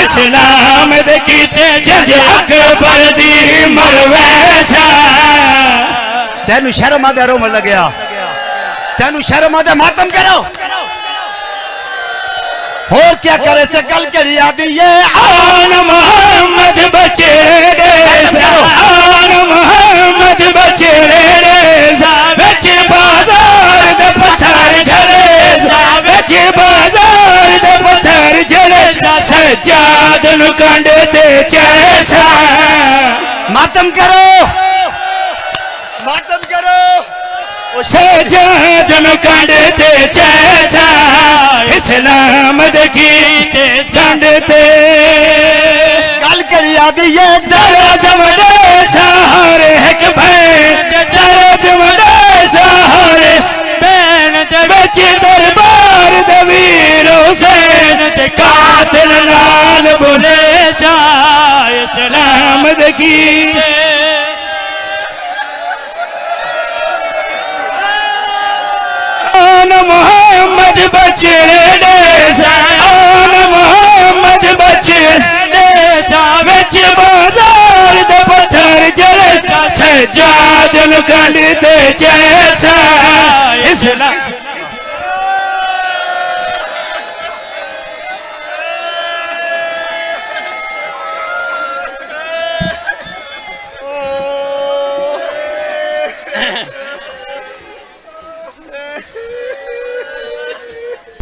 C: इस्लाम दे कीते जज अकबर दी मर वैसा
A: तेनु शर्म आदा रोम लगया तेनु शर्म आदा मातम करो और क्या करे से गल केड़ी आदी है
C: आन मोहम्मद बचे आन मोहम्मद बचे रे बच बाजार दे पत्थर झले नु कंडते जैसा
A: मातम करो, मातम करो।
C: सजाद नु कंडते जैसा इस्लाम दे गीते कंडते
A: गल करी आदि ये
C: दर्द वडे सहारे एक भैन दर्द वडे सहारे बैन दे विच दरबार दे वीर हुसैन ते कातिल नाल बुले जा इस्लाम दे गीते आन मोहम्मद बचड़े देसा आन मोहम्मद बचड़े देसा विच बाजार दे पत्थर जले सजाद नु कंडते जैसा इस्लाम